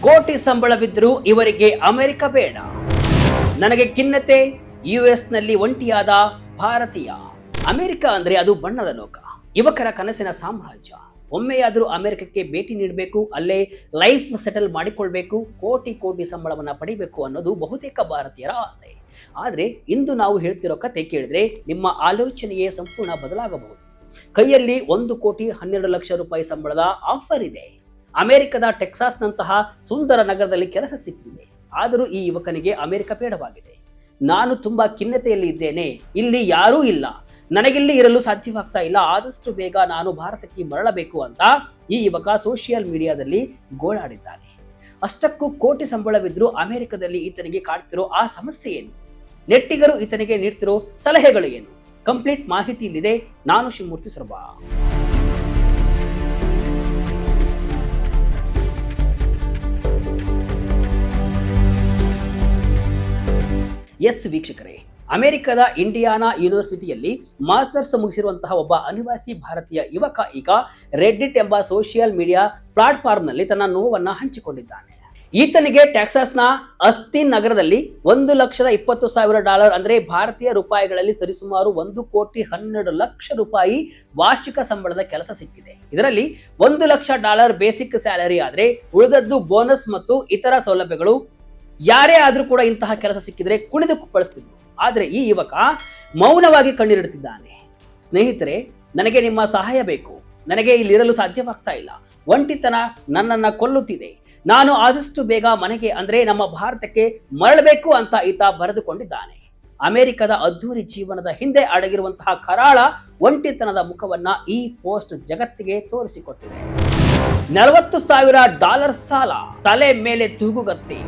ಕೋಟಿ ಸಂಬಳವಿದ್ರೂ ಇವರಿಗೆ ಅಮೆರಿಕ ಬೇಡ. ನನಗೆ ಖಿನ್ನತೆ, ಯುಎಸ್ನಲ್ಲಿ ಒಂಟಿಯಾದ ಭಾರತೀಯ. ಅಮೆರಿಕ ಅಂದ್ರೆ ಅದು ಬಣ್ಣದ ಲೋಕ, ಯುವಕರ ಕನಸಿನ ಸಾಮ್ರಾಜ್ಯ. ಒಮ್ಮೆಯಾದರೂ ಅಮೆರಿಕಕ್ಕೆ ಭೇಟಿ ನೀಡಬೇಕು, ಅಲ್ಲೇ ಲೈಫ್ ಸೆಟಲ್ ಮಾಡಿಕೊಳ್ಬೇಕು, ಕೋಟಿ ಕೋಟಿ ಸಂಬಳವನ್ನ ಪಡಿಬೇಕು ಅನ್ನೋದು ಬಹುತೇಕ ಭಾರತೀಯರ ಆಸೆ. ಆದ್ರೆ ಇಂದು ನಾವು ಹೇಳ್ತಿರೋ ಕತೆ ಕೇಳಿದ್ರೆ ನಿಮ್ಮ ಆಲೋಚನೆಯೇ ಸಂಪೂರ್ಣ ಬದಲಾಗಬಹುದು. ಕೈಯಲ್ಲಿ 1,12,00,000 ರೂಪಾಯಿ ಸಂಬಳದ ಆಫರ್ ಇದೆ. ಅಮೆರಿಕದ ಟೆಕ್ಸಾಸ್ನಂತಹ ಸುಂದರ ನಗರದಲ್ಲಿ ಕೆಲಸ ಸಿಕ್ಕಿದೆ. ಆದರೂ ಈ ಯುವಕನಿಗೆ ಅಮೆರಿಕ ಬೇಡವಾಗಿದೆ. ನಾನು ತುಂಬಾ ಖಿನ್ನತೆಯಲ್ಲಿ ಇದ್ದೇನೆ, ಇಲ್ಲಿ ಯಾರೂ ಇಲ್ಲ, ನನಗಿಲ್ಲಿ ಇರಲು ಸಾಧ್ಯವಾಗ್ತಾ ಇಲ್ಲ, ಆದಷ್ಟು ಬೇಗ ನಾನು ಭಾರತಕ್ಕೆ ಮರಳಬೇಕು ಅಂತ ಈ ಯುವಕ ಸೋಷಿಯಲ್ ಮೀಡಿಯಾದಲ್ಲಿ ಗೋಳಾಡಿದ್ದಾನೆ. ಅಷ್ಟಕ್ಕೂ ಕೋಟಿ ಸಂಬಳವಿದ್ರೂ ಅಮೆರಿಕದಲ್ಲಿ ಈತನಿಗೆ ಕಾಡ್ತಿರೋ ಆ ಸಮಸ್ಯೆ ಏನು? ನೆಟ್ಟಿಗರು ಈತನಿಗೆ ನೀಡ್ತಿರೋ ಸಲಹೆಗಳು ಏನು? ಕಂಪ್ಲೀಟ್ ಮಾಹಿತಿ ಇಲ್ಲಿದೆ. ನಾನು ಶಿವಮೂರ್ತಿ ಸರ್ಬಾ. ಎಸ್ ವೀಕ್ಷಕರೇ, ಅಮೆರಿಕದ ಇಂಡಿಯಾನಾ ಯೂನಿವರ್ಸಿಟಿಯಲ್ಲಿ ಮಾಸ್ಟರ್ಸ್ ಮುಗಿಸಿರುವಂತಹ ಒಬ್ಬ ಅನಿವಾಸಿ ಭಾರತೀಯ ಯುವಕ ಈಗ ರೆಡ್ಡಿಟ್ ಎಂಬ ಸೋಷಿಯಲ್ ಮೀಡಿಯಾ ಪ್ಲಾಟ್ಫಾರ್ಮ್ನಲ್ಲಿ ತನ್ನ ನೋವನ್ನ ಹಂಚಿಕೊಂಡಿದ್ದಾನೆ. ಈತನಿಗೆ ಟೆಕ್ಸಾಸ್ನ ಅಸ್ಟಿನ್ ನಗರದಲ್ಲಿ $1,20,000 ಅಂದ್ರೆ ಭಾರತೀಯ ರೂಪಾಯಿಗಳಲ್ಲಿ ಸರಿಸುಮಾರು $1,12,00,000 ವಾರ್ಷಿಕ ಸಂಬಳದ ಕೆಲಸ ಸಿಕ್ಕಿದೆ. ಇದರಲ್ಲಿ $1,00,000 ಬೇಸಿಕ್ ಸ್ಯಾಲರಿ ಆದ್ರೆ ಉಳಿದದ್ದು ಬೋನಸ್ ಮತ್ತು ಇತರ ಸೌಲಭ್ಯಗಳು. ಯಾರೇ ಆದ್ರೂ ಕೂಡ ಇಂತಹ ಕೆಲಸ ಸಿಕ್ಕಿದ್ರೆ ಕುಣಿದು ಕುಪ್ಪಳಿಸ್ತಿದ್ರು. ಆದ್ರೆ ಈ ಯುವಕ ಮೌನವಾಗಿ ಕಣ್ಣೀರಿಡುತ್ತಿದ್ದಾನೆ. ಸ್ನೇಹಿತರೆ, ನನಗೆ ನಿಮ್ಮ ಸಹಾಯ ಬೇಕು, ನನಗೆ ಇಲ್ಲಿರಲು ಸಾಧ್ಯವಾಗ್ತಾ ಇಲ್ಲ, ಒಂಟಿತನ ನನ್ನನ್ನ ಕೊಲ್ಲುತ್ತಿದೆ, ನಾನು ಆದಷ್ಟು ಬೇಗ ಮನೆಗೆ ಅಂದ್ರೆ ನಮ್ಮ ಭಾರತಕ್ಕೆ ಮರಳಬೇಕು ಅಂತ ಈತ ಬರೆದುಕೊಂಡಿದ್ದಾನೆ. ಅಮೆರಿಕದ ಅದ್ದೂರಿ ಜೀವನದ ಹಿಂದೆ ಅಡಗಿರುವಂತಹ ಕರಾಳ ಒಂಟಿತನದ ಮುಖವನ್ನ ಈ ಪೋಸ್ಟ್ ಜಗತ್ತಿಗೆ ತೋರಿಸಿಕೊಟ್ಟಿದೆ. $40,000 ಸಾಲ, ತಲೆ ಮೇಲೆ ತೂಗುಗತ್ತಿ.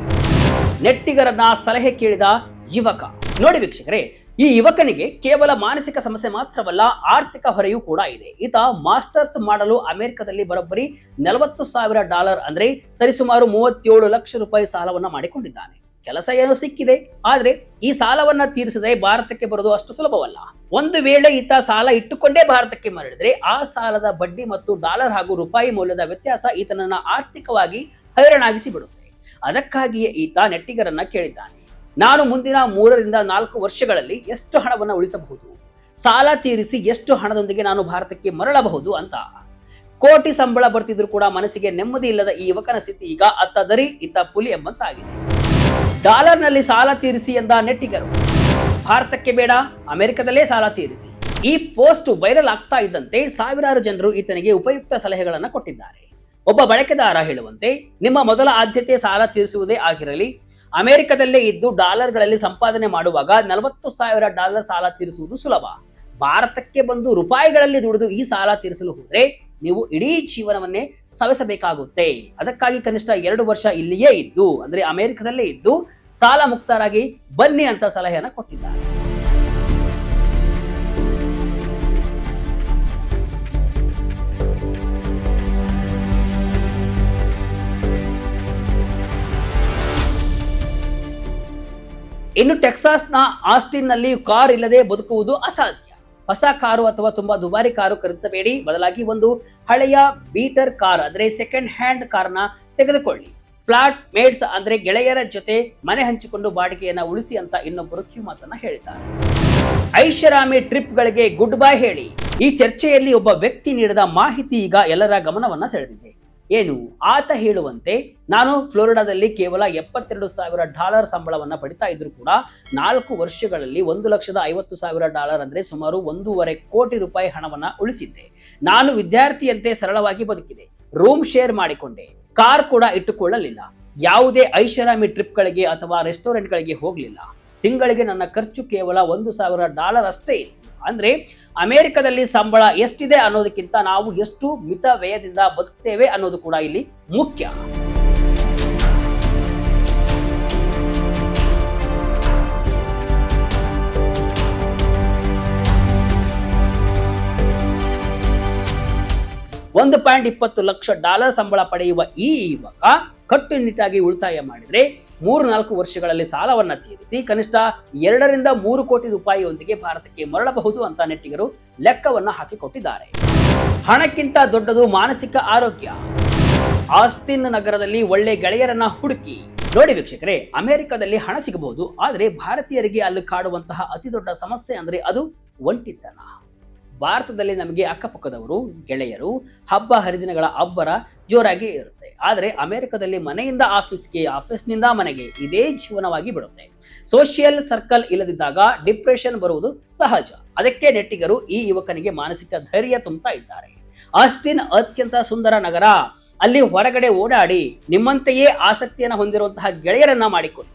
ನೆಟ್ಟಿಗರನ್ನ ಸಲಹೆ ಕೇಳಿದ ಯುವಕ. ನೋಡಿ ವೀಕ್ಷಕರೇ, ಈ ಯುವಕನಿಗೆ ಕೇವಲ ಮಾನಸಿಕ ಸಮಸ್ಯೆ ಮಾತ್ರವಲ್ಲ, ಆರ್ಥಿಕ ಹೊರೆಯೂ ಕೂಡ ಇದೆ. ಈತ ಮಾಸ್ಟರ್ಸ್ ಮಾಡಲು ಅಮೆರಿಕದಲ್ಲಿ ಬರೋಬ್ಬರಿ $40,000 ಅಂದ್ರೆ ಸರಿಸುಮಾರು $37 ಲಕ್ಷ ಸಾಲವನ್ನ ಮಾಡಿಕೊಂಡಿದ್ದಾನೆ. ಕೆಲಸ ಏನೋ ಸಿಕ್ಕಿದೆ, ಆದ್ರೆ ಈ ಸಾಲವನ್ನ ತೀರಿಸದೆ ಭಾರತಕ್ಕೆ ಬರೋದು ಅಷ್ಟು ಸುಲಭವಲ್ಲ. ಒಂದು ವೇಳೆ ಈತ ಸಾಲ ಇಟ್ಟುಕೊಂಡೇ ಭಾರತಕ್ಕೆ ಮರಳಿದ್ರೆ ಆ ಸಾಲದ ಬಡ್ಡಿ ಮತ್ತು ಡಾಲರ್ ಹಾಗೂ ರೂಪಾಯಿ ಮೌಲ್ಯದ ವ್ಯತ್ಯಾಸ ಈತನನ್ನ ಆರ್ಥಿಕವಾಗಿ ಹೈರಾಣಾಗಿಸಿ ಬಿಡುತ್ತೆ. ಅದಕ್ಕಾಗಿಯೇ ಈತ ನೆಟ್ಟಿಗರನ್ನ ಕೇಳಿದ್ದಾನೆ, ನಾನು ಮುಂದಿನ 3 ರಿಂದ 4 ವರ್ಷಗಳಲ್ಲಿ ಎಷ್ಟು ಹಣವನ್ನು ಉಳಿಸಬಹುದು, ಸಾಲ ತೀರಿಸಿ ಎಷ್ಟು ಹಣದೊಂದಿಗೆ ನಾನು ಭಾರತಕ್ಕೆ ಮರಳಬಹುದು ಅಂತ. ಕೋಟಿ ಸಂಬಳ ಬರ್ತಿದ್ರು ಕೂಡ ಮನಸ್ಸಿಗೆ ನೆಮ್ಮದಿ ಇಲ್ಲದ ಈ ಯುವಕನ ಸ್ಥಿತಿ ಈಗ ಅತ್ತ ದರಿ ಇತ್ತ ಪುಲಿ ಎಂಬಂತಾಗಿದೆ. ಡಾಲರ್ನಲ್ಲಿ ಸಾಲ ತೀರಿಸಿ ಎಂದ ನೆಟ್ಟಿಗರು. ಭಾರತಕ್ಕೆ ಬೇಡ, ಅಮೆರಿಕದಲ್ಲೇ ಸಾಲ ತೀರಿಸಿ. ಈ ಪೋಸ್ಟ್ ವೈರಲ್ ಆಗ್ತಾ ಇದ್ದಂತೆ ಸಾವಿರಾರು ಜನರು ಈತನಿಗೆ ಉಪಯುಕ್ತ ಸಲಹೆಗಳನ್ನ ಕೊಟ್ಟಿದ್ದಾರೆ. ಒಬ್ಬ ಬಳಕೆದಾರ ಹೇಳುವಂತೆ, ನಿಮ್ಮ ಮೊದಲ ಆದ್ಯತೆ ಸಾಲ ತೀರಿಸುವುದೇ ಆಗಿರಲಿ. ಅಮೆರಿಕದಲ್ಲೇ ಇದ್ದು ಡಾಲರ್ಗಳಲ್ಲಿ ಸಂಪಾದನೆ ಮಾಡುವಾಗ $40,000 ಸಾಲ ತೀರಿಸುವುದು ಸುಲಭ. ಭಾರತಕ್ಕೆ ಬಂದು ರೂಪಾಯಿಗಳಲ್ಲಿ ದುಡಿದು ಈ ಸಾಲ ತೀರಿಸಲು ಹೋದ್ರೆ ನೀವು ಇಡೀ ಜೀವನವನ್ನೇ ಸವೆಸಬೇಕಾಗುತ್ತೆ. ಅದಕ್ಕಾಗಿ ಕನಿಷ್ಠ 2 ವರ್ಷ ಇಲ್ಲಿಯೇ ಇದ್ದು ಅಂದ್ರೆ ಅಮೆರಿಕದಲ್ಲೇ ಇದ್ದು ಸಾಲ ಮುಕ್ತರಾಗಿ ಬನ್ನಿ ಅಂತ ಸಲಹೆಯನ್ನ ಕೊಟ್ಟಿದ್ದಾರೆ. ಇನ್ನು ಟೆಕ್ಸಾಸ್ನ ಆಸ್ಟಿನ್ ನಲ್ಲಿ ಕಾರ್ ಇಲ್ಲದೆ ಬದುಕುವುದು ಅಸಾಧ್ಯ. ಹೊಸ ಕಾರು ಅಥವಾ ತುಂಬಾ ದುಬಾರಿ ಕಾರು ಖರೀದಿಸಬೇಡಿ, ಬದಲಾಗಿ ಒಂದು ಹಳೆಯ ಬೀಟರ್ ಕಾರ್ ಅಂದ್ರೆ ಸೆಕೆಂಡ್ ಹ್ಯಾಂಡ್ ಕಾರ್ನ ತೆಗೆದುಕೊಳ್ಳಿ. ಫ್ಲಾಟ್ ಮೇಟ್ಸ್ ಅಂದ್ರೆ ಗೆಳೆಯರ ಜೊತೆ ಮನೆ ಹಂಚಿಕೊಂಡು ಬಾಡಿಗೆಯನ್ನ ಉಳಿಸಿ ಅಂತ ಇನ್ನೊಬ್ಬರು ಕಿವಿಮಾತನ್ನ ಹೇಳಿದ್ದಾರೆ. ಐಷಾರಾಮಿ ಟ್ರಿಪ್ ಗಳಿಗೆ ಗುಡ್ ಬೈ ಹೇಳಿ. ಈ ಚರ್ಚೆಯಲ್ಲಿ ಒಬ್ಬ ವ್ಯಕ್ತಿ ನೀಡಿದ ಮಾಹಿತಿ ಈಗ ಎಲ್ಲರ ಗಮನವನ್ನ ಸೆಳೆದಿದೆ. ಏನು ಆತ ಹೇಳುವಂತೆ, ನಾನು ಫ್ಲೋರಿಡಾದಲ್ಲಿ ಕೇವಲ $72,000 ಸಂಬಳವನ್ನ ಪಡಿತಾ ಇದ್ರು ಕೂಡ 4 ವರ್ಷಗಳಲ್ಲಿ $1,50,000 ಅಂದ್ರೆ ಸುಮಾರು $1.5 ಕೋಟಿ ಹಣವನ್ನ ಉಳಿಸಿದ್ದೆ. ನಾನು ವಿದ್ಯಾರ್ಥಿಯಂತೆ ಸರಳವಾಗಿ ಬದುಕಿದೆ, ರೂಮ್ ಶೇರ್ ಮಾಡಿಕೊಂಡೆ, ಕಾರ್ ಕೂಡ ಇಟ್ಟುಕೊಳ್ಳಲಿಲ್ಲ, ಯಾವುದೇ ಐಷಾರಾಮಿ ಟ್ರಿಪ್ಗಳಿಗೆ ಅಥವಾ ರೆಸ್ಟೋರೆಂಟ್ಗಳಿಗೆ ಹೋಗಲಿಲ್ಲ. ತಿಂಗಳಿಗೆ ನನ್ನ ಖರ್ಚು ಕೇವಲ $1,000 ಅಷ್ಟೇ ಇತ್ತು. ಅಂದ್ರೆ ಅಮೆರಿಕದಲ್ಲಿ ಸಂಬಳ ಎಷ್ಟಿದೆ ಅನ್ನೋದಕ್ಕಿಂತ ನಾವು ಎಷ್ಟು ಮಿತ ವ್ಯಯದಿಂದ ಬದುಕ್ತೇವೆ ಅನ್ನೋದು ಕೂಡ ಇಲ್ಲಿ ಮುಖ್ಯ. $1.20 ಲಕ್ಷ ಸಂಬಳ ಪಡೆಯುವ ಈ ಯುವಕ ಕಟ್ಟುನಿಟ್ಟಾಗಿ ಉಳಿತಾಯ ಮಾಡಿದ್ರೆ 3-4 ವರ್ಷಗಳಲ್ಲಿ ಸಾಲವನ್ನ ತೀರಿಸಿ ಕನಿಷ್ಠ 2 ರಿಂದ 3 ಕೋಟಿ ರೂಪಾಯಿಯೊಂದಿಗೆ ಭಾರತಕ್ಕೆ ಮರಳಬಹುದು ಅಂತ ನೆಟ್ಟಿಗರು ಲೆಕ್ಕವನ್ನ ಹಾಕಿಕೊಟ್ಟಿದ್ದಾರೆ. ಹಣಕ್ಕಿಂತ ದೊಡ್ಡದು ಮಾನಸಿಕ ಆರೋಗ್ಯ. ಆಸ್ಟಿನ್ ನಗರದಲ್ಲಿ ಒಳ್ಳೆ ಗೆಳೆಯರನ್ನ ಹುಡುಕಿ. ನೋಡಿ ವೀಕ್ಷಕರೇ, ಅಮೆರಿಕದಲ್ಲಿ ಹಣ ಸಿಗಬಹುದು, ಆದರೆ ಭಾರತೀಯರಿಗೆ ಅಲ್ಲಿ ಕಾಡುವಂತಹ ಅತಿ ದೊಡ್ಡ ಸಮಸ್ಯೆ ಅಂದ್ರೆ ಅದು ಒಂಟಿತನ. ಭಾರತದಲ್ಲಿ ನಮಗೆ ಅಕ್ಕಪಕ್ಕದವರು, ಗೆಳೆಯರು, ಹಬ್ಬ ಹರಿದಿನಗಳ ಅಬ್ಬರ ಜೋರಾಗಿ ಇರುತ್ತೆ. ಆದರೆ ಅಮೆರಿಕದಲ್ಲಿ ಮನೆಯಿಂದ ಆಫೀಸ್ಗೆ, ಆಫೀಸ್ನಿಂದ ಮನೆಗೆ ಇದೇ ಜೀವನವಾಗಿ ಬಿಡುತ್ತೆ. ಸೋಷಿಯಲ್ ಸರ್ಕಲ್ ಇಲ್ಲದಿದ್ದಾಗ ಡಿಪ್ರೆಷನ್ ಬರುವುದು ಸಹಜ. ಅದಕ್ಕೆ ನೆಟ್ಟಿಗರು ಈ ಯುವಕನಿಗೆ ಮಾನಸಿಕ ಧೈರ್ಯ ತುಂಬುತ್ತಾ ಇದ್ದಾರೆ. ಆಸ್ಟಿನ್ ಅತ್ಯಂತ ಸುಂದರ ನಗರ. ಅಲ್ಲಿ ಹೊರಗಡೆ ಓಡಾಡಿ ನಿಮ್ಮಂತೆಯೇ ಆಸಕ್ತಿಯನ್ನು ಹೊಂದಿರುವಂತಹ ಗೆಳೆಯರನ್ನ ಮಾಡಿಕೊಳ್ಳಿ.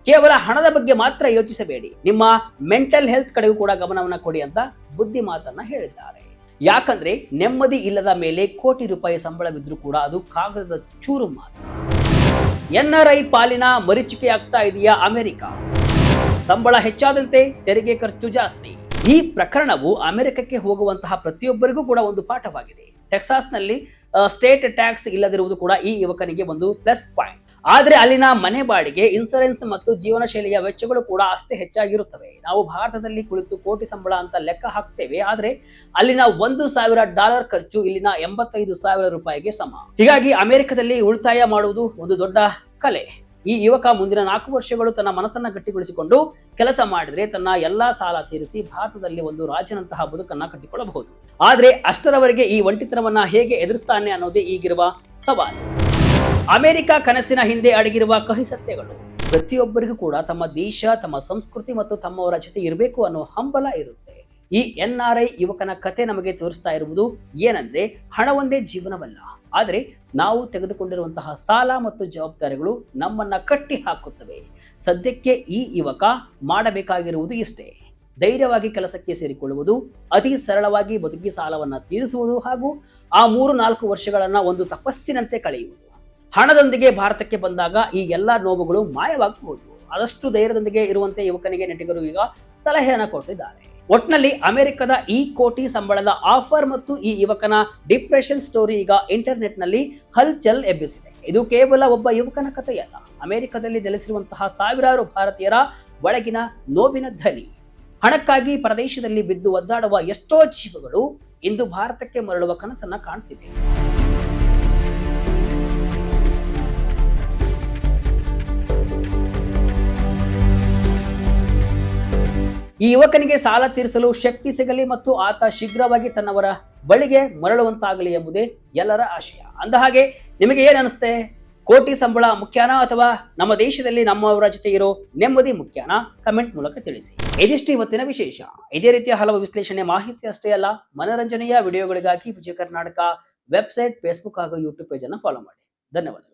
ಕೇವಲ ಹಣದ ಬಗ್ಗೆ ಮಾತ್ರ ಯೋಚಿಸಬೇಡಿ, ನಿಮ್ಮ ಮೆಂಟಲ್ ಹೆಲ್ತ್ ಕಡೆಗೂ ಕೂಡ ಗಮನವನ್ನ ಕೊಡಿ ಅಂತ ಬುದ್ಧಿ ಮಾತನ್ನ ಹೇಳಿದ್ದಾರೆ. ಯಾಕಂದ್ರೆ ನೆಮ್ಮದಿ ಇಲ್ಲದ ಮೇಲೆ ಕೋಟಿ ರೂಪಾಯಿ ಸಂಬಳವಿದ್ರೂ ಕೂಡ ಅದು ಕಾಗದದ ಚೂರು ಮಾತ್ರ. NRI ಪಾಲಿನ ಮರೀಚಿಕೆಯಾಗ್ತಾ ಇದೆಯಾ ಅಮೆರಿಕ? ಸಂಬಳ ಹೆಚ್ಚಾದಂತೆ ತೆರಿಗೆ ಖರ್ಚು ಜಾಸ್ತಿ. ಈ ಪ್ರಕರಣವು ಅಮೆರಿಕಕ್ಕೆ ಹೋಗುವಂತಹ ಪ್ರತಿಯೊಬ್ಬರಿಗೂ ಕೂಡ ಒಂದು ಪಾಠವಾಗಿದೆ. ಟೆಕ್ಸಾಸ್ನಲ್ಲಿ ಸ್ಟೇಟ್ ಟ್ಯಾಕ್ಸ್ ಇಲ್ಲದಿರುವುದು ಕೂಡ ಈ ಯುವಕನಿಗೆ ಒಂದು ಪ್ಲಸ್ ಪಾಯಿಂಟ್. ಆದ್ರೆ ಅಲ್ಲಿನ ಮನೆ ಬಾಡಿಗೆ, ಇನ್ಸೂರೆನ್ಸ್ ಮತ್ತು ಜೀವನ ಶೈಲಿಯ ವೆಚ್ಚಗಳು ಕೂಡ ಅಷ್ಟೇ ಹೆಚ್ಚಾಗಿರುತ್ತವೆ. ನಾವು ಭಾರತದಲ್ಲಿ ಕುಳಿತು ಕೋಟಿ ಸಂಬಳ ಅಂತ ಲೆಕ್ಕ ಹಾಕ್ತೇವೆ, ಆದ್ರೆ ಅಲ್ಲಿನ $1,000 ಖರ್ಚು ಇಲ್ಲಿನ $85,000 ಸಮ. ಹೀಗಾಗಿ ಅಮೆರಿಕದಲ್ಲಿ ಉಳಿತಾಯ ಮಾಡುವುದು ಒಂದು ದೊಡ್ಡ ಕಲೆ. ಈ ಯುವಕ ಮುಂದಿನ 4 ವರ್ಷಗಳು ತನ್ನ ಮನಸ್ಸನ್ನ ಗಟ್ಟಿಗೊಳಿಸಿಕೊಂಡು ಕೆಲಸ ಮಾಡಿದ್ರೆ ತನ್ನ ಎಲ್ಲಾ ಸಾಲ ತೀರಿಸಿ ಭಾರತದಲ್ಲಿ ಒಂದು ರಾಜನಂತಹ ಬದುಕನ್ನ ಕಟ್ಟಿಕೊಳ್ಳಬಹುದು. ಆದ್ರೆ ಅಷ್ಟರವರೆಗೆ ಈ ಒಂಟಿತನವನ್ನ ಹೇಗೆ ಎದುರಿಸ್ತಾನೆ ಅನ್ನೋದೇ ಈಗಿರುವ ಸವಾಲು. ಅಮೆರಿಕ ಕನಸಿನ ಹಿಂದೆ ಅಡಗಿರುವ ಕಹಿ ಸತ್ಯಗಳು. ಪ್ರತಿಯೊಬ್ಬರಿಗೂ ಕೂಡ ತಮ್ಮ ದೇಶ, ತಮ್ಮ ಸಂಸ್ಕೃತಿ ಮತ್ತು ತಮ್ಮವರ ಜೊತೆ ಇರಬೇಕು ಅನ್ನೋ ಹಂಬಲ ಇರುತ್ತೆ. ಈ NRI ಯುವಕನ ಕತೆ ನಮಗೆ ತೋರಿಸ್ತಾ ಇರುವುದು ಏನಂದ್ರೆ, ಹಣ ಒಂದೇ ಜೀವನವಲ್ಲ, ಆದರೆ ನಾವು ತೆಗೆದುಕೊಂಡಿರುವಂತಹ ಸಾಲ ಮತ್ತು ಜವಾಬ್ದಾರಿಗಳು ನಮ್ಮನ್ನ ಕಟ್ಟಿ ಹಾಕುತ್ತವೆ. ಸದ್ಯಕ್ಕೆ ಈ ಯುವಕ ಮಾಡಬೇಕಾಗಿರುವುದು ಇಷ್ಟೇ: ಧೈರ್ಯವಾಗಿ ಕೆಲಸಕ್ಕೆ ಸೇರಿಕೊಳ್ಳುವುದು, ಅತಿ ಸರಳವಾಗಿ ಬದುಕಿ ಸಾಲವನ್ನ ತೀರಿಸುವುದು, ಹಾಗೂ ಆ 3-4 ವರ್ಷಗಳನ್ನ ಒಂದು ತಪಸ್ಸಿನಂತೆ ಕಳೆಯುವುದು. ಹಣದೊಂದಿಗೆ ಭಾರತಕ್ಕೆ ಬಂದಾಗ ಈ ಎಲ್ಲಾ ನೋವುಗಳು ಮಾಯವಾಗಬಹುದು. ಆದಷ್ಟು ಧೈರ್ಯದೊಂದಿಗೆ ಇರುವಂತೆ ಯುವಕನಿಗೆ ನೆಟ್ಟಿಗರು ಈಗ ಸಲಹೆಯನ್ನ ಕೊಟ್ಟಿದ್ದಾರೆ. ಒಟ್ನಲ್ಲಿ ಅಮೆರಿಕದ ಈ ಕೋಟಿ ಸಂಬಳದ ಆಫರ್ ಮತ್ತು ಈ ಯುವಕನ ಡಿಪ್ರೆಷನ್ ಸ್ಟೋರಿ ಈಗ ಇಂಟರ್ನೆಟ್ ನಲ್ಲಿ ಹಲ್ಚಲ್ ಎಬ್ಬಿಸಿದೆ. ಇದು ಕೇವಲ ಒಬ್ಬ ಯುವಕನ ಕಥೆಯಲ್ಲ, ಅಮೆರಿಕದಲ್ಲಿ ನೆಲೆಸಿರುವಂತಹ ಸಾವಿರಾರು ಭಾರತೀಯರ ಒಳಗಿನ ನೋವಿನ ಧ್ವನಿ. ಹಣಕ್ಕಾಗಿ ಪರದೇಶದಲ್ಲಿ ಬಿದ್ದು ಒದ್ದಾಡುವ ಎಷ್ಟೋ ಜೀವಗಳು ಇಂದು ಭಾರತಕ್ಕೆ ಮರಳುವ ಕನಸನ್ನ ಕಾಣ್ತಿವೆ. ಈ ಯುವಕನಿಗೆ ಸಾಲ ತೀರಿಸಲು ಶಕ್ತಿ ಸಿಗಲಿ ಮತ್ತು ಆತ ಶೀಘ್ರವಾಗಿ ತನ್ನವರ ಬಳಿಗೆ ಮರಳುವಂತಾಗಲಿ ಎಂಬುದೇ ಎಲ್ಲರ ಆಶಯ. ಅಂದಹಾಗೆ ನಿಮಗೆ ಏನ್ ಅನಿಸುತ್ತೆ? ಕೋಟಿ ಸಂಬಳ ಮುಖ್ಯನಾ ಅಥವಾ ನಮ್ಮ ದೇಶದಲ್ಲಿ ನಮ್ಮವರ ಜೊತೆ ಇರೋ ನೆಮ್ಮದಿ ಮುಖ್ಯನಾ? ಕಮೆಂಟ್ ಮೂಲಕ ತಿಳಿಸಿ. ಇದಿಷ್ಟು ಇವತ್ತಿನ ವಿಶೇಷ. ಇದೇ ರೀತಿಯ ಹಲವು ವಿಶ್ಲೇಷಣೆ, ಮಾಹಿತಿ ಅಷ್ಟೇ ಅಲ್ಲ, ಮನೋರಂಜನೆಯ ವಿಡಿಯೋಗಳಿಗಾಗಿ ವಿಜಯ ಕರ್ನಾಟಕ ವೆಬ್ಸೈಟ್, ಫೇಸ್ಬುಕ್ ಹಾಗೂ ಯೂಟ್ಯೂಬ್ ಪೇಜ್ ಅನ್ನು ಫಾಲೋ ಮಾಡಿ. ಧನ್ಯವಾದಗಳು.